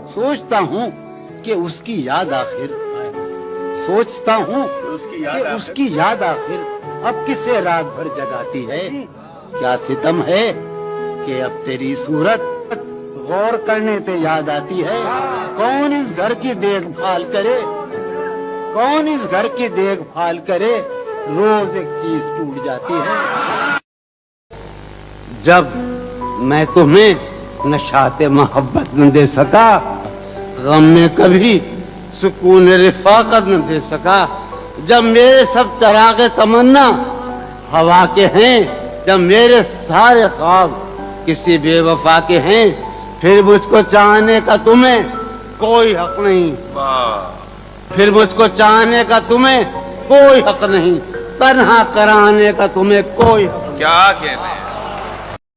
सोचता हूँ कि उसकी याद आखिर सोचता हूँ कि उसकी याद आखिर अब किसे रात भर जगाती है। क्या सितम है कि अब तेरी सूरत गौर करने पे याद आती है। कौन इस घर की देखभाल करे, कौन इस घर की देखभाल करे, रोज एक चीज टूट जाती है। जब मैं तुम्हें नशाते मोहब्बत न दे सका, गम में कभी सुकून रिफाकत न दे सका, जब मेरे सब चरागे तमन्ना हवा के हैं, जब मेरे सारे ख्वाब किसी बेवफा के हैं, फिर मुझको चाहने का तुम्हें कोई हक नहीं। फिर मुझको चाहने का तुम्हें कोई हक नहीं, तन्हा कराने का तुम्हें कोई हक नहीं। क्या कहते हैं?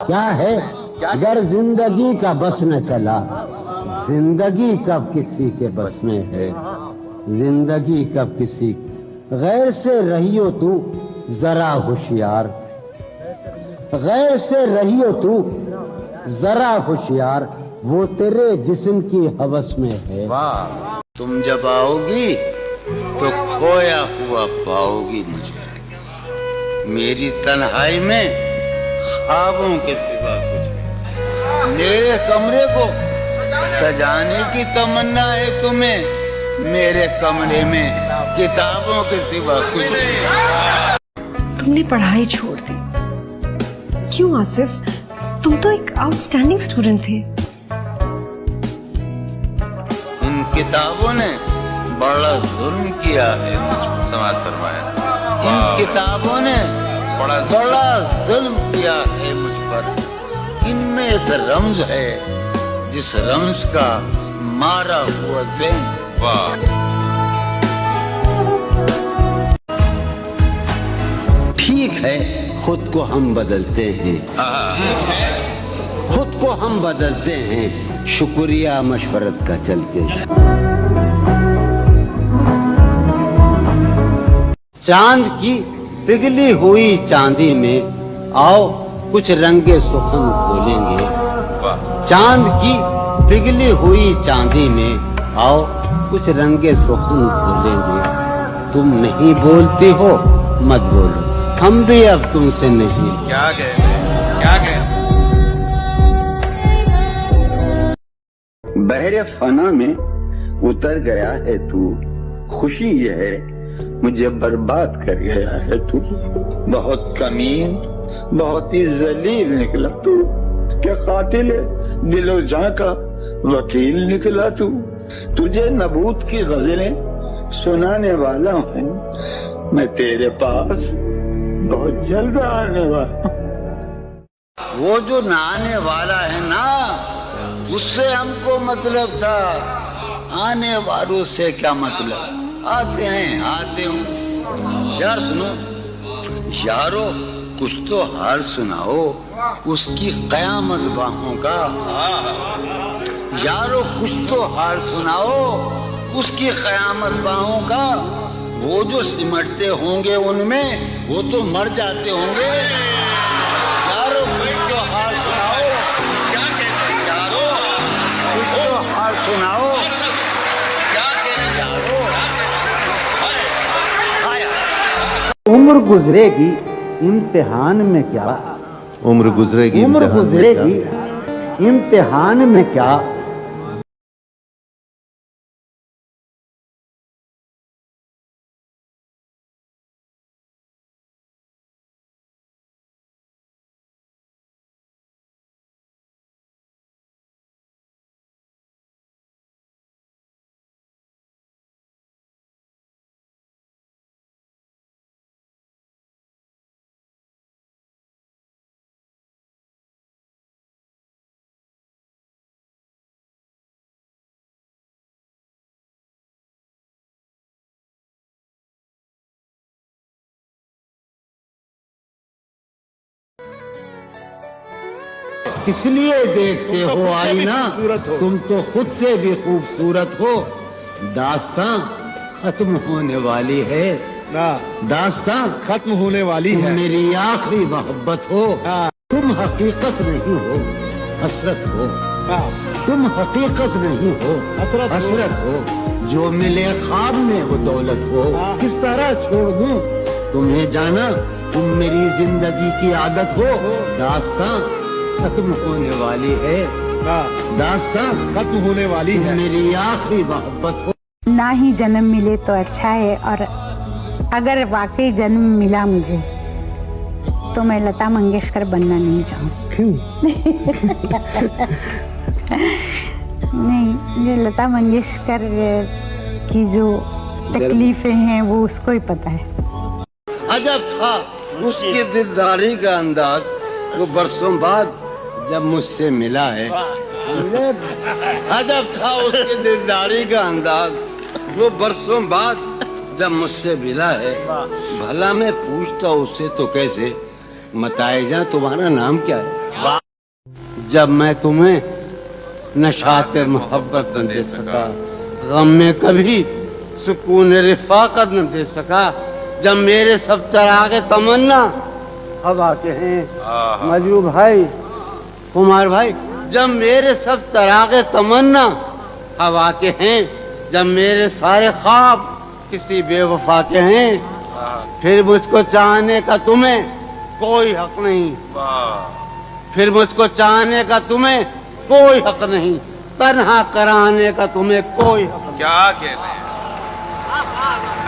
क्या है अगर जिंदगी का बस न चला, जिंदगी कब किसी के बस में है, जिंदगी कब किसी। गैर से रहियो तू जरा होशियार, गैर से रहियो तू जरा होशियार, वो तेरे जिस्म की हवस में है। तुम जब आओगी तो खोया हुआ पाओगी मुझे, मेरी तन्हाई में ख्वाबों के सिवा कुछ। मेरे कमरे को सजाने की तमन्ना है तुम्हें, मेरे कमरे में किताबों के सिवा कुछ। तुमने पढ़ाई छोड़ दी क्यों आसिफ? तुम तो एक आउटस्टैंडिंग स्टूडेंट थे। इन किताबों ने बड़ा जुल्म किया है मुझ पर। समाज फरमाया। इन किताबों ने बड़ा जुल्म किया है मुझ पर। इनमें एक रमज है जिस रमज का मारा हुआ ज़हन। वाह। ठीक है, खुद को हम बदलते हैं, खुद को हम बदलते हैं, शुक्रिया मशवरत का चलते हैं। चांद की पिघली हुई चांदी में आओ कुछ रंगे सुखन खोलेंगे। चांद की पिघली हुई चांदी में आओ कुछ रंगे सुखन खोलेंगे। तुम नहीं बोलती हो मत बोलो, हम भी अब तुमसे नहीं। क्या कहते हैं? क्या कहते हैं? बहरे फना में उतर गया है तू, खुशी ये है मुझे बर्बाद कर गया है तू। बहुत कमीन, बहुत ही जलील निकला तू, क्या कातिल दिलो जां का वकील निकला तू। तुझे नबूत की गजलें सुनाने वाला हूँ मैं, तेरे पास बहुत जल्द आने वाला। वो जो नहाने वाला है ना, उससे हमको मतलब था, आने वालों से क्या मतलब। आते हैं आते हूँ। यार सुनो यारो, कुछ तो हाल सुनाओ उसकी कयामत बाहों का। यारो कुछ तो हाल सुनाओ उसकी कयामत बाहों का। वो जो सिमटते होंगे उनमें वो तो मर जाते होंगे। यारो कुछ तो हाल सुनाओ। क्या कहते हैं यारो? कुछ तो हाल सुनाओ। क्या कहते हैं यारो? उम्र गुजरेगी इम्तिहान में क्या, उम्र गुजरेगी इम्तिहान में क्या। किस लिए देखते हो आईना, तुम तो खुद से भी खूबसूरत हो। दास्तां खत्म होने वाली है, दास्तां खत्म होने वाली है। मेरी आखिरी मोहब्बत हो, तुम हकीकत नहीं हो, حسرت ہو, تم حقیقت نہیں ہو, حسرت ہو. جو ملے خواب میں وہ دولت ہو, کس طرح چھوڑ دوں تمہیں جانا, تم میری زندگی کی عادت ہو. داستاں ختم ہونے والی ہے, داستاں ختم ہونے والی ہے, میری آخری محبت ہو. نہ ہی جنم ملے تو اچھا ہے, اور اگر واقعی جنم ملا مجھے تو میں لتا منگیشکر بننا نہیں چاہوں. کیوں؟ نہیں, مجھے لتا منگیشکر کی جو تکلیفیں ہیں وہ اس کو ہی پتہ ہے. عجب تھا اس کی دلداری کا انداز, وہ برسوں بعد جب مجھ سے ملا ہے. عجب تھا اس کی دلداری کا انداز, وہ برسوں بعد جب مجھ سے ملا ہے. بھلا میں پوچھتا اس سے تو کیسے, متائے جا تمہارا نام کیا ہے. جب میں تمہیں نشاط محبت نہ دے سکا, غم میں کبھی سکون رفاقت نہ دے سکا, جب میرے سب چراغ تمنا ہوا کے ہیں مجو بھائی, کمار بھائی, جب میرے سب چراغ تمنا ہوا کے ہیں, جب میرے سارے خواب کسی بے وفا کے ہیں, پھر مجھ کو چاہنے کا تمہیں کوئی حق نہیں, پھر مجھ کو چاہنے کا تمہیں کوئی حق نہیں, تنہا کرانے کا تمہیں کوئی حق نہیں. کیا کہتے ہیں,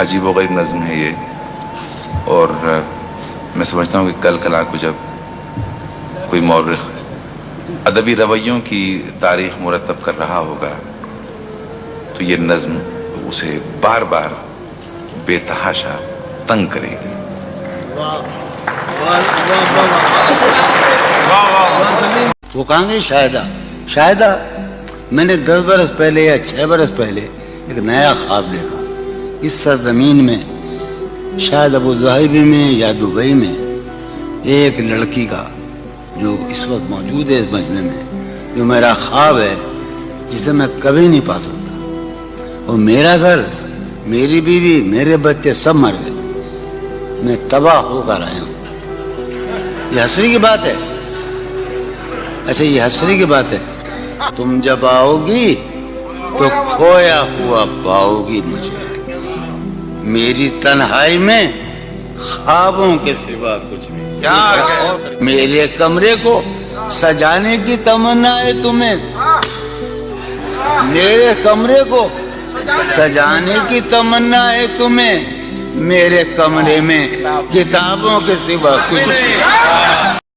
عجیب و غریب نظم ہے یہ. اور میں سمجھتا ہوں کہ کل کلا کو جب کوئی مورخ ادبی رویوں کی تاریخ مرتب کر رہا ہوگا تو یہ نظم اسے بار بار بے تحاشا تنگ کرے گی. وہ کہاں گئی شاہدہ, شاہدہ میں نے 10 برس پہلے یا 6 برس پہلے ایک نیا خواب دیکھا. اس سرزمین میں شاید ابو ظاہبی میں یا دبئی میں ایک لڑکی کا جو اس وقت موجود ہے اس مجمع میں, جو میرا خواب ہے, جسے میں کبھی نہیں پا سکتا. اور میرا گھر, میری بیوی, میرے بچے سب مر گئے, میں تباہ ہو کر آیا ہوں. یہ حسری کی بات ہے. اچھا یہ حسری کی بات ہے. تم جب آؤ گی تو کھویا ہوا پاؤ گی مجھے, میری تنہائی میں خوابوں کے سوا کچھ نہیں. میرے کمرے کو سجانے کی تمنا ہے تمہیں, میرے کمرے کو سجانے کی تمنا ہے تمہیں, میرے کمرے میں کتابوں کے سوا کچھ نہیں.